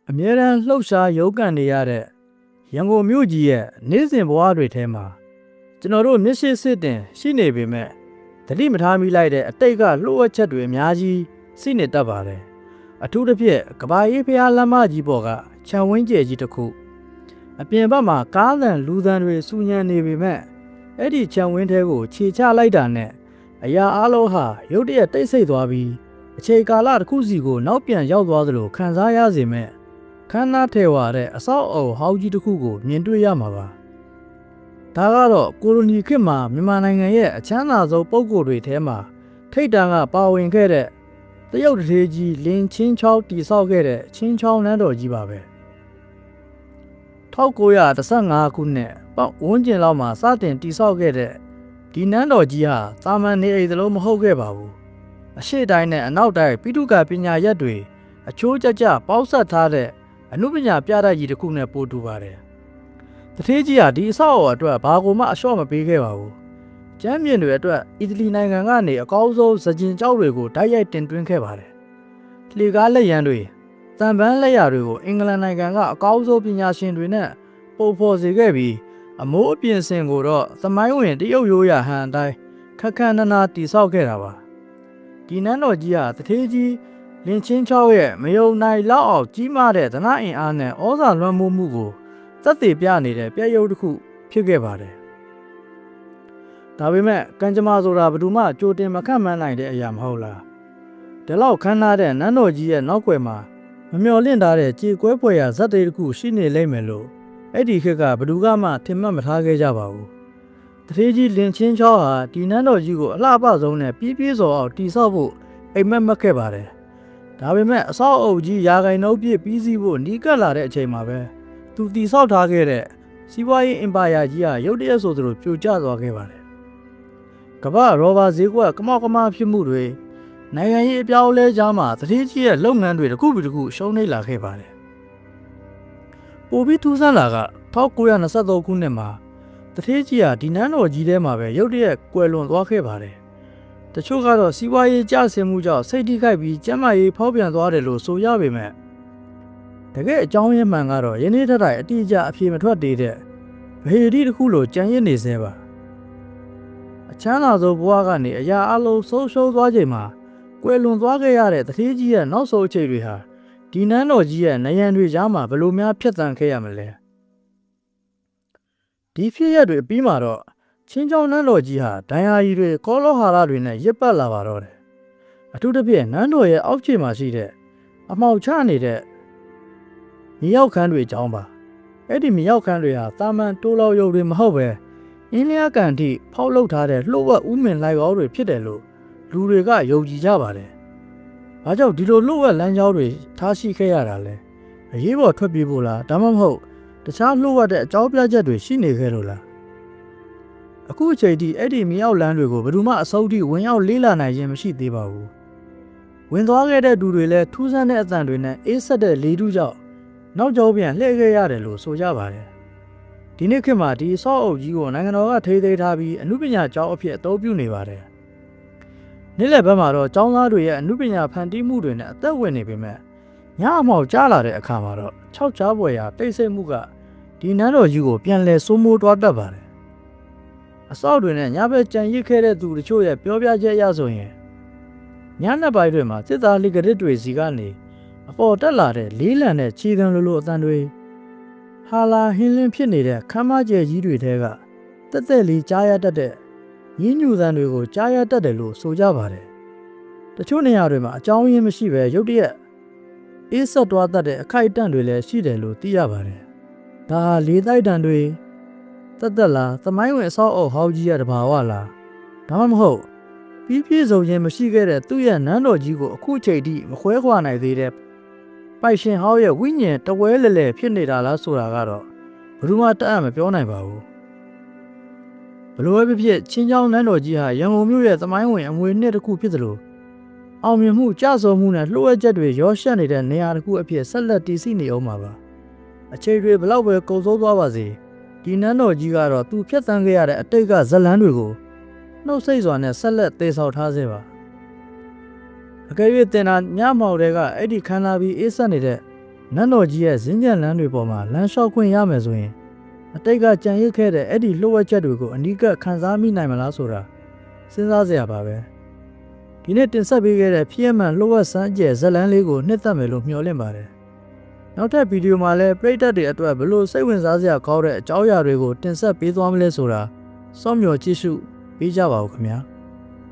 အမြဲတမ်းလှုပ်ရှားရုန်းကန်နေရတဲ့ရန်ကုန်မြို့ကြီးရဲ့နေ့စဉ်ဘဝတွေထဲမှာကျွန်တော်တို့မျက်ရှိစစ်တင်ရှိနေပေမဲ့သတိမထားမိလိုက်တဲ့အတိတ်ကလှုပ်ဝက်ချက်တွေအများကြီးစိနေတတ်ပါတယ်အထူးသဖြင့်ကဘာအေးဖျားလမ်းမကြီးပေါ်ကခြံဝင်းကျဲကြီးတစ်ခုအပြင်ဘက်မှာကားသံလူသံတွေစူညံနေပေမဲ့အဲ့ဒီခြံဝင်းထဲကိုခြေချလိုက်တာနဲ့အရာအလုံးဟာရုတ်တရက်တိတ်ဆိတ်သွားပြီးအချိန်ကာလတစ်ခုစီကိုနောက်ပြန်ရောက်သွားသလိုခံစားရစေမဲ့ခမ်းနားထဲဝါတဲ့အဆောက်အအုံဟောင်းကြီးတစ်ခုကိုမြင်တွေ့ရမှာပါဒါကတော့ကိုလိုနီခေတ်မှာမြန်မာနိုင်ငံရဲ့အချမ်းသာဆုံးပုဂ္ဂိုလ်တွေထဲမှာထိပ်တန်းကပါဝင်ခဲ့တဲ့တရုတ်တထေးကြီးလင်းချင်းချောင်းတည်ဆောက်ခဲ့တဲ့ချင်းချောင်းနန်းတော်ကြီးပါပဲ1915ခုနှစ်ပတ်ဝန်းကျင်လောက်မှာစတင်တည်ဆောက်ခဲ့တဲ့ဒီနန်းတော်ကြီးဟာသာမန်နေအိမ်သလုံးမဟုတ်ခဲ့ပါဘူးအရှေ့တိုင်းနဲ့အနောက်တိုင်းပိဋကပညာရပ်တွေအချိုးကျကျပေါက်ဆက်ထားတဲ့အမှုပညာပြတတ်ကြီးတစ်ခုနဲ့ပို့တူပါတယ်တထေးကြီးဟာဒီအဆောက်အအုံအတွက်ဘာကိုမှအလျှော့မပေးခဲ့ပါဘူးကျမ်းမြင့်တွေအတွက်အီတလီနိုင်ငံကနေအကောင်းဆုံးစကြင်ကျောက်တွေကိုတိုက်ရိုက်တင်သွင်းခဲ့ပါတယ်လှေကားလက်ရန်တွေတံပန်းလက်ရာတွေကိုအင်္ဂလန်နိုင်ငံကအကောင်းဆုံးပညာရှင်တွေနဲ့ပုံဖော်စေခဲ့ပြီးအမိုးအပြင်စင်ကိုတော့သမိုင်းဝင်တရုတ်ရိုးရာဟန်အတိုင်းခက်ခက်နာနာတည်ဆောက်ခဲ့တာပါဒီနန်းတော်ကြီးဟာတထေးကြီးလင်းချင်းချောင်းရဲ့မယုံနိုင်လောက်အောင်ကြီးမားတဲ့သနာအင်အားနဲ့ဩဇာလွှမ်းမိုးမှုကိုသက်သေပြနေတဲ့ပြရုပ်တစ်ခုဖြစ်ခဲ့ပါတယ်ဒါပေမဲ့ကံကြမ္မာဆိုတာဘယ်သူမှကြိုတင်မခန့်မှန်းနိုင်တဲ့အရာမဟုတ်လားဒီလောက်ခမ်းနားတဲ့နန်းတော်ကြီးရဲ့နောက်ွယ်မှာမမျှော်လင့်ထားတဲ့ကြေကွဲဖွယ်ရာဇာတ်တွေတစ်ခုရှိနေလိမ့်မယ်လို့အဲ့ဒီခေတ်ကဘယ်သူမှထင်မှတ်မထားခဲ့ကြပါဘူးတထေးကြီးလင်းချင်းချောင်းဟာဒီနန်းတော်ကြီးကိုအလှပဆုံးနဲ့ပြည့်ပြည့်စုံအောင်တည်ဆောက်ဖို့အိမ်မက်မက်ခဲ့ပါတယ်ဒါပေမဲ့အဆောက်အအုံကြီးရာဂိုင်နှုန်းပြည့်ပြီးစီးဖို့နီးကပ်လာတဲ့အချိန်မှာပဲသူတည်ဆောက်ထားခဲ့တဲ့စီးပွားရေးအင်ပါယာကြီးဟာရုတ်တရက်ဆိုသလိုပြိုကျသွားခဲ့ပါတယ်ကမ္ဘာရောဘာဈေးကွက်ကမောက်ကမဖြစ်မှုတွေနိုင်ငံရေးအပြောင်းအလဲကြားမှာတထေးကြီးရဲ့လုပ်ငန်းတွေတစ်ခုပြီးတစ်ခုရှုံးနိမ့်လာခဲ့ပါတယ်ပိုပြီးထူးဆန်းလာက1923ခုနှစ်မှာတထေးကြီးဟာဒီနန်းတော်ကြီးထဲမှာပဲရုတ်တရက်ကွယ်လွန်သွားခဲ့ပါတယ်တချို့ကတော့စီးပွားရေးကျဆင်းမှုကြောင့်စိတ်ထိခိုက်ပြီးကျန်းမာရေးဖောက်ပြန်သွားတယ်လို့ဆိုရပေမဲ့တကယ်အကြောင်းရင်းမှန်ကတော့ယနေ့ထက်တိုင်အတိအကျအဖြေမထွက်သေးတဲ့ဗဟေဒီတစ်ခုလိုကြံရစ်နေသေးပါအချမ်းသာဆုံးဘဝကနေအရာအလုံးဆုံးရှုံးသွားချိန်မှာကွယ်လွန်သွားခဲ့ရတဲ့တထေးကြီးရဲ့နောက်ဆုံးအချိန်တွေဟာဒီနန်းတော်ကြီးရဲ့နယံတွေကြားမှာဘယ်လိုများဖြတ်သန်းခဲ့ရမလဲဒီဖြစ်ရပ်တွေပြီးမှတော့ချင်းချောင်းနန်းတော်ကြီးဟာဒိုင်ယာရီတွေကောလောဟာရတွေနဲ့ရစ်ပတ်လာပါတော့တယ်အထူးသဖြင့်နန်းတော်ရဲ့အောက်ခြေမှာရှိတဲ့အမှောက်ချနေတဲ့မြေရောက်ခန်းတွေအကြောင်းပါအဲ့ဒီမြေရောက်ခန်းတွေဟာတာမန်တိုးလောက်ရုပ်တွေမဟုတ်ပဲအင်းလျာကန်ထိဖောက်လုပ်ထားတဲ့လှုပ်ဝက်ဥမင်လိုက်ကောင်းတွေဖြစ်တယ်လို့လူတွေကယုံကြည်ကြပါတယ်။ဘာကြောင့်ဒီလိုလှုပ်ဝက်လမ်းကြောင်းတွေထားရှိခဲ့ရတာလဲ။အရေးပေါ်ထွက်ပြေးဖို့လားဒါမှမဟုတ်တခြားလှုပ်ဝက်တဲ့အကြောင်းပြချက်တွေရှိနေခဲ့လို့လား။အခုအချိန်ထိအဲ့ဒီမြေရောက်လမ်းတွေကိုဘယ်သူမှအစိုးထိဝင်ရောက်လေးလာနိုင်ခြင်းမရှိသေးပါဘူး။ဝင်သွားခဲ့တဲ့သူတွေလည်းထူးဆန်းတဲ့အသံတွေနဲ့အေးဆက်တဲ့လေထုကြောင့်နောက်ကျောပြန်လှည့်ခဲ့ရတယ်လို့ဆိုကြပါတယ်။ဒီနေ့ခေတ်မှာဒီဆော့အုပ်ကြီးကိုနိုင်ငံတော်ကထိန်းသိမ်းထားပြီးအမှုပညာကျောင်းအဖြစ်အသုံးပြုနေပါတယ်။နေ့လယ်ဘက်မှာတော့ကျောင်းသားတွေရဲ့အမှုပညာဖန်တီးမှုတွေနဲ့အသက်ဝင်နေပေမဲ့ညအမှောက်ကြားလာတဲ့အခါမှာတော့၆ချားပွဲရာတိတ်ဆိတ်မှုကဒီနန်းတော်ကြီးကိုပြန်လည်စိုးမိုးသွားတတ်ပါတယ်။အဆောက်တွေနဲ့ညဘက်ကြံရစ်ခဲ့တဲ့သူတို့ချို့ရဲ့ပြောပြချက်အရဆိုရင်ညနေပိုင်းတွေမှာစစ်သားလိကရစ်တွေစီကနေအပေါ်တက်လာတဲ့လေးလံတဲ့ခြေသွမ်းလိုအသံတွေဟာလာဟင်းလင်းဖြစ်နေတဲ့ခမ်းမကျဲကြီးတွေထဲကတက်တက်လေးကြားရတတ်တဲ့ရင်းညူသံတွေကိုကြားရတတ်တယ်လို့ဆိုကြပါတယ်။တချို့နေရာတွေမှာအကြောင်းရင်းမရှိပဲရုတ်တရက်အေးဆက်သွားတတ်တဲ့အခိုက်အတန့်တွေလည်းရှိတယ်လို့သိရပါတယ်။ဒါဟာလေတိုက်တံတွေတက်လားသမိုင်းဝင်အဆောက်အအုံဟောင်းကြီးရဲ့တဘာဝလားဒါမှမဟုတ်ပြီးပြည့်စုံခြင်းမရှိခဲ့တဲ့သူ့ရဲ့နန်းတော်ကြီးကိုအခုချိန်ထိမခွဲခွာနိုင်သေးတဲ့ပိုက်ရှင်ဟောင်းရဲ့ဝိညာဉ်တဝဲလဲလဲဖြစ်နေတာလားဆိုတာကတော့ဘယ်သူမှတတ်အံ့မပြောနိုင်ပါဘူးဘလို့ပဲဖြစ်ချင်းချောင်းနန်းတော်ကြီးဟာရန်ကုန်မြို့ရဲ့သမိုင်းဝင်အမွေနှစ်တစ်ခုဖြစ်သလိုအောင်မြင်မှုကြဆုံမှုနဲ့လှုပ်ဝက်ချက်တွေရောရှက်နေတဲ့နေရာတစ်ခုအဖြစ်ဆက်လက်တည်ရှိနေအောင်ပါအချိန်တွေဘလောက်ပဲကုန်စိုးသွားပါစေဒီနန်းတော်ကြီးကတော့သူဖြတ်သန်းခဲ့ရတဲ့အတိတ်ကဇလန်းတွေကိုနှုတ်ဆက်စွာနဲ့ဆက်လက်သေဆောက်ထားစေပါအကယ်၍တင်တာညမောင်တွေကအဲ့ဒီခန်းလာပြီးအေးဆက်နေတဲ့ နန်းတော်ကြီးရဲ့ဇင်းကြံလမ်းတွေပေါ်မှာလမ်းလျှောက်ခွင့်ရမယ်ဆိုရင်အတိတ်ကကြံရစ်ခဲ့တဲ့အဲ့ဒီလှုပ်ဝက်ချက်တွေကိုအနီးကပ်ခန်းစားမိနိုင်မလားဆိုတာစဉ်းစားစရာပါပဲဒီနေ့တင်ဆက်ပေးခဲ့တဲ့ဖြစ်ရမှန်လှုပ်ဝက်စမ်းကြဲဇက်လန်းလေးကိုနှစ်သက်မယ်လို့မျှော်လင့်ပါတယ်နောက်ထပ်ဗီဒီယိုမှာလည်းပရိသတ်တွေအတွက်ဘယ်လိုစိတ်ဝင်စားစရာကောင်းတဲ့အကြောင်းအရာတွေကိုတင်ဆက်ပေးသွားမလဲဆိုတာစောင့်မျှော်ကြည့်ရှုပေးကြပါဦးခင်ဗျာ